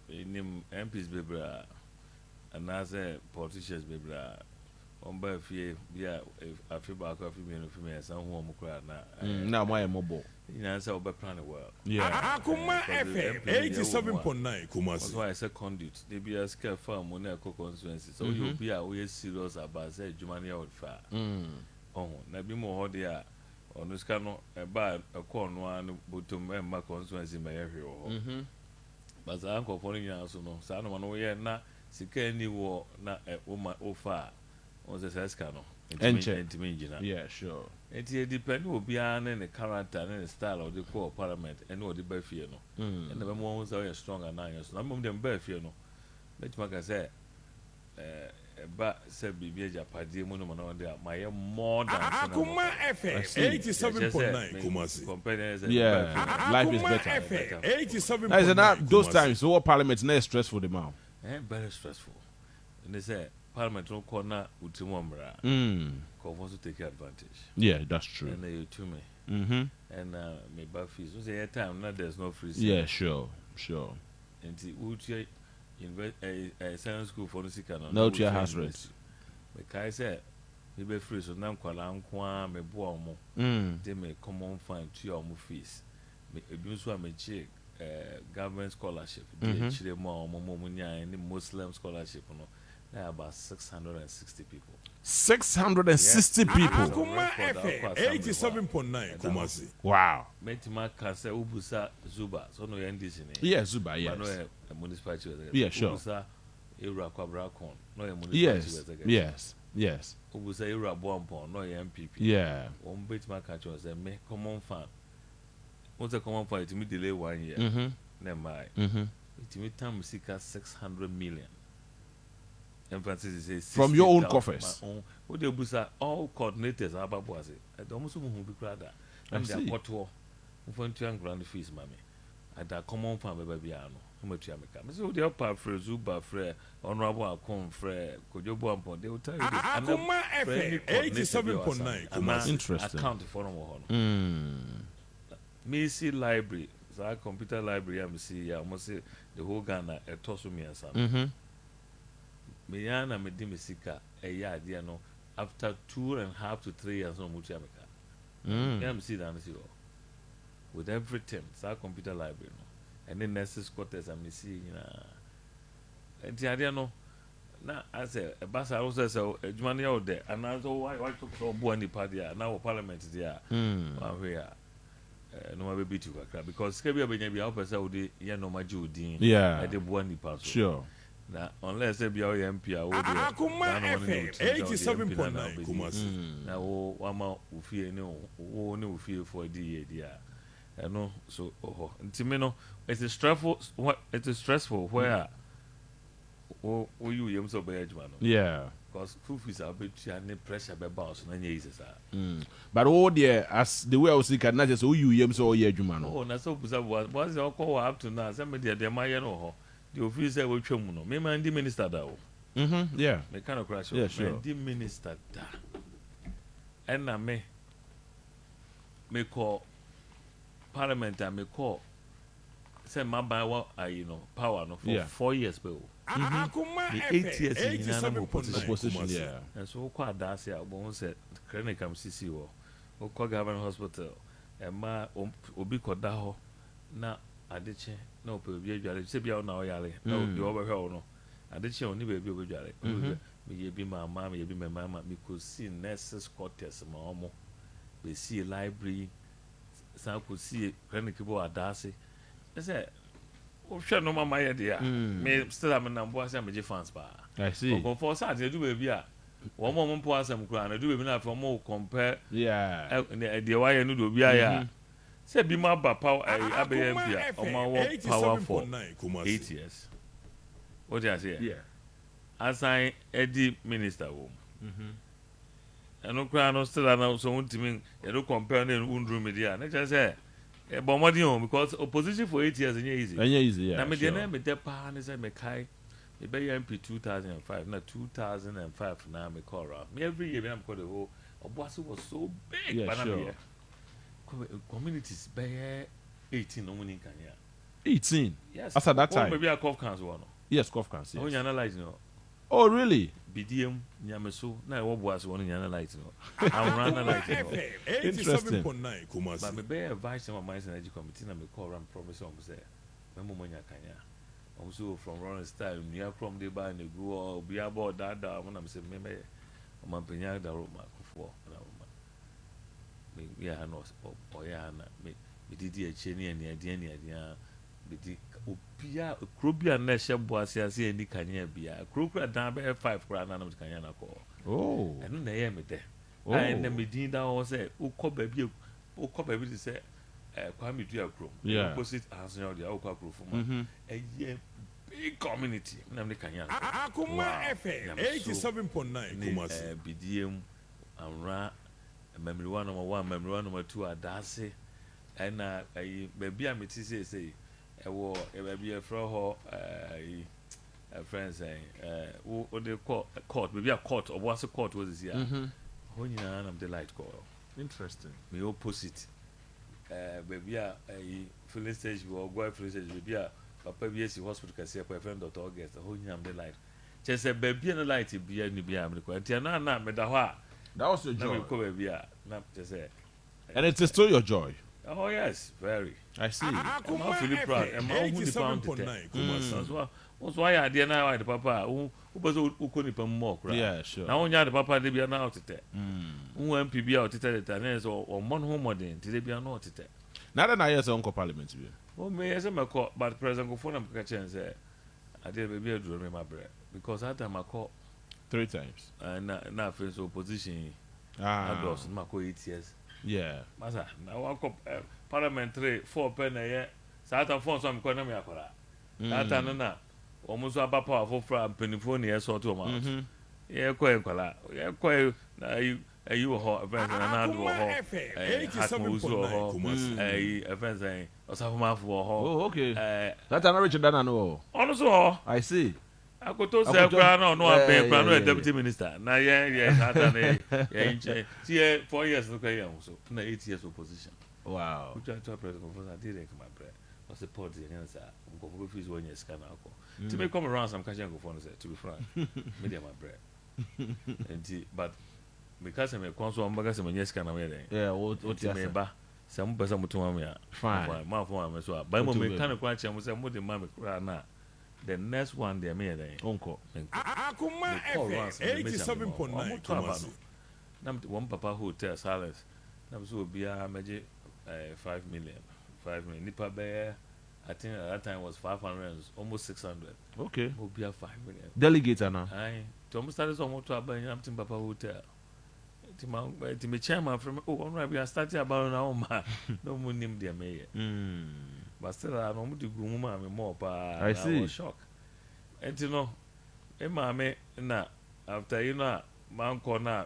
in MPs bebra and as a politicians bebra on by fear I feel back of me and some home crowd now my mobile. You know, so by plan well. Yeah. Akoma FM 87.9 Kumasi. That's why I said conduit. They be a scare farm when constituency. So you'll be always serious about say Jumania would fire. Oh, na be more there. On this cano about a corn one bottom and my constituency my area. But the uncle following you also no. So I don't know na sika ni war na woman offer on the Sescano. Yeah, sure. It depends will be on the character and the style of the core parliament and what the Buffy no. And the ones are stronger now. Some of them Buffy no. But like I say, but said be a party monument on there. My more than Akoma FM 87.9 Kumasi. Yeah, life is better. FM 87.9. As in those times, so parliament is stressful the man. Very stressful. And they say Parliament no corner with Timomra. Wants to take advantage. Yeah, that's true. And they to me. And me Buffy. So say time now there's no free. Yeah, sure. And the Uchi invest a science school for the sick and no to your house rent. Me kai say me be free so nam kwala nkwa me bo omo. They me common fund to your fees. Me ebi so me check government scholarship. They chire mo nya any Muslim scholarship no. There are about 660 people. 660 people. Akoma FM 87.9 Kumasi. Wow. Metima Kasa Ubusa Zuba. So no NDC. Yeah, Zuba, yes. No a municipality. Yeah, sure. Ubusa Ira Kwabrakon. No a municipality. Yes. Ubusa Ira Bompon. No a MPP. Yeah. One Betima Catcher was a common fund. What's a common fund? It me delay 1 year. Never mind. It me time sika 600 million. Emphasis is from your own coffers. What they busa all coordinators are about was it. I don't know who be crowd. And they are potwo. Who to grand fees, mammy. At that common farm baby ano. How much you make? So they are part for Zuba Frere, Honorable Akon Frere, Kojobo Ampon. They will tell you this. Akoma FM 87.9 Kumasi. Interesting. Account for no Me see library. So computer library. I'm see. I must say the whole Ghana. A toss me and some. Meyana me di misika eya dia no after 2.5 to 3 years no mutu ameka. Yeah, see that with everything. Sa computer library no. And then nurses quarters am see na. Enti adia no na as a basa also say adwumane ya ode and also why to so bo ani padia na wo parliament dia. Ahwe no ma be bitu kakra because kebi abenya bia opesa ode ye no ma ju odin. Yeah. E de bo ani pa so. Sure. Now, unless they be our MP, I will be Akoma FM 87.9 Kumasi. Now, Wama Ufi, no, only Ufi for a day. I know, so, Timino, it is stressful. What it is stressful where you yam so bad, man. Yeah, because food is a bit and pressure by boss, and yes, but oh, dear, as the way I was thinking, not just who you yam so, yeah, man. Oh, that's so was your call up to now. Somebody at the Mayan. The officer will show no. Me man, the minister da. Yeah. Me kind of crash. Yeah, sure. The minister da. And na me call parliament and me call. Say my buy what power no for 4 years pe. Akoma the 8 years in opposition. Yeah. And so quite that's here. But said clinic am CC wo. O call government hospital. And ma obi koda ho na adeche no pe obi adware se bia na o yare na obi obehwe wo no adeche oni be obi adware me ye bi mama me ye bi mama me ko see nurses quarters ma omo be see library sa ko see clinic bo adase say o hwe no mama ye dia me still am na mbo ase me fans ba I see ko for sa de du be bia wo mo mpo asem kura na du be na for mo compare de wa ye no do bia ya say be my power ABMP power for 8 years. What do I say? Yeah. Assign Eddie minister wo. And no crown no still announce so ultimate you don't compare in room media. Na just say but more because opposition for 8 years is easy. Yeah. Na me dey na me dey pa na say me kai me be MP 2005 na 2005 na me call around. Me every year me am call the whole Obuasi was so big sure. Communities by 18 no money can 18. Yes. As at that time. Maybe a cough cancer one. Yes, cough cancer. Oh, Yes. you're light, no. Oh, really? BDM, Yamaso. Now, what was one in your light, no. I'm running light, no. Interesting. 87.9 Kumasi. But maybe a vice of my energy committee, and I call and promise on say, Memonia Kanya. Also from Ronald Style, near from the bar and the go, be about that when I'm saying, maybe I'm a penya da Roma for. Me, yeah, no, or yeah, me did a chenny and the idea. Bidi opia krobia na hye boase ase ani kanya bia krokra dan be 5 kra na nam kanya na ko enu na ye me de ai na me din da ho se ukọ ba bi de se kwa me dua krom opposite answer the ukọ kro fuma eye big community na me kanya Akoma FM 87.9 Kumasi bidiem amra memory 1 number 1 memory 1 number 2 adase na ai baby am ti say ewo baby e fro ho friends o de court baby a court Obuasi court was this here ho nyina na the light call Interesting. me opposite baby a filling stage we go filling stage baby a papa bi esi hospital kase kwa friend Dr. August ho nyina the light chese baby no light bia ni bia me ko antia na me da ho a That was your na joy. me ko baby a na chese And it is still your joy. oh yes very I see. I'm feeling proud. I'm who the pound 87.9 Kumasi. So why I did now the papa who was who couldn't more. Yeah, sure. Now, when you the papa, they be an out it. Who MPB out it and or one home modern, they be an out it. Now that I hear Uncle Parliament. Oh, may I say my call, but President go phone and catch and say, I did baby a dream my bread because that time I call 3 times. and now face opposition. Ah. I lost my 8 years. Yeah. Masa, now I call Parliamentary 4 pen a year. Sata phone some economy akora. That na almost about powerful from Pennyphone so to amount. Yeah, quite equal. Yeah, quite you ho events and another ho. 87.9 Kumasi. Events or some for ho. Oh, okay. That's an original than I know. Also, I see. I could to say no a deputy minister. Now yeah, 4 years no career so. Na 8 years opposition. Wow. Who tried to president for I did my bread. Was support the answer. Go fees 1 year scan alcohol. To me come around some catching go phone say to be frank. Media my bread. And but because I'm a console I'm baga some yes scan away. Yeah, what Me ba. Some person mutuma me. Fine. Ma for me so. By mo me kan kwa che mo say mo de ma me kra na. The next one they me then. Uncle. Akoma FM 87.9 Kumasi. Nam one papa hotel silence. Nam so bia meje 5 million. 5 million. Nipa be I think at that time was 500, almost 600. Okay. Obia 5 million. Delegator now. Aye. To almost started some to abang am tin papa hotel. Ti me chairman from we are starting about now ma. No mo nim dia me. But still I no mo di gumu ma me more pa. I see. Was shock. And you know, ma me na after you know man ko na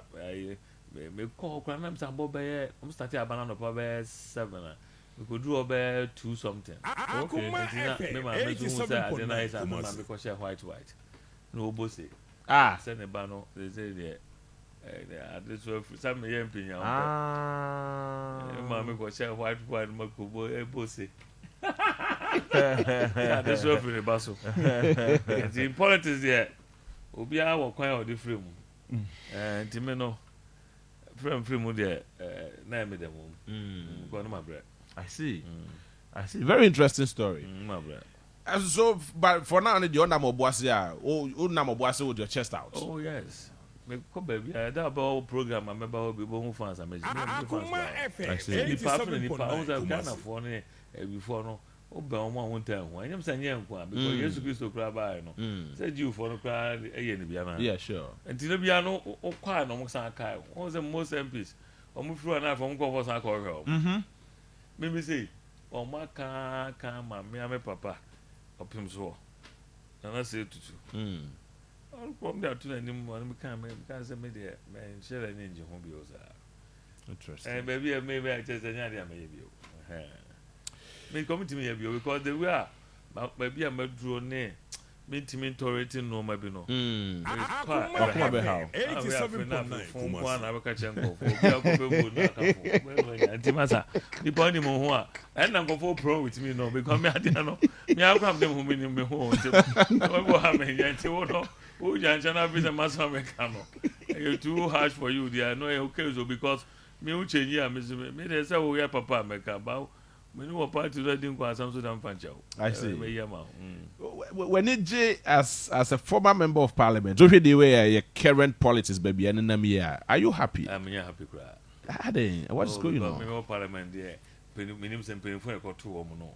me call kwa na msa bo be I'm starting about no pa be 7. We could do about 2 something. Okay. Me ma me so say I deny say ma me ko share white. No Obuasi. Send the banner. They say there. This was some MP now. Me ko share white ma ko Obuasi. Yeah, this was for the basso. The important is there. Obi a wo kwan o de frame. Ntime no. Frame there na me dem. Go no my bread. I see. I see. Very interesting story. My bread. So, but for now, the under Obuasi, Obuasi with your chest out. Oh yes. Me ko baby. That about program I remember we bo fans amazing. Akoma FM Ni pa 87.9 Ghana for ne before no. Oba omo won time ho. Anyam say nyem kwa because Jesus Christ kra ba no. Say Jew for no kra eye ni bia na. Yeah, sure. Enti no bia no o kwa no mo san kai. Won say most MPs. Omo fru na from go for san ko hwe. Me say o ma ka ma me papa. Opim so. Na say tutu. From there to any more me can say me there man share any nje ho bi o sa. Interesting. Baby maybe I just anya dia me bi o. Me come to me here because the way baby am draw ne mentimi tolerating no ma bi no Akoma be how 87.9 phone Kumasi. kwa na beka chenko fo bi akobebo na kafo ntimasa nipa ni mo ho a na nkofo pro with me no because me ade no me akwa dem ho me ho ntim wo ha me yanti wo no wo jancha na bi se masa me ka no you too harsh for you there no okay so because me u chenyi a me dey say wo ya papa me ka ba me no party that din kwa sam so dan fancha I see. me yama when it as a former member of parliament, so the way your current politics, baby, and are you happy? I'm happy cry. What's going on? Me parliament there. Minim sem penfo e ko to wo no.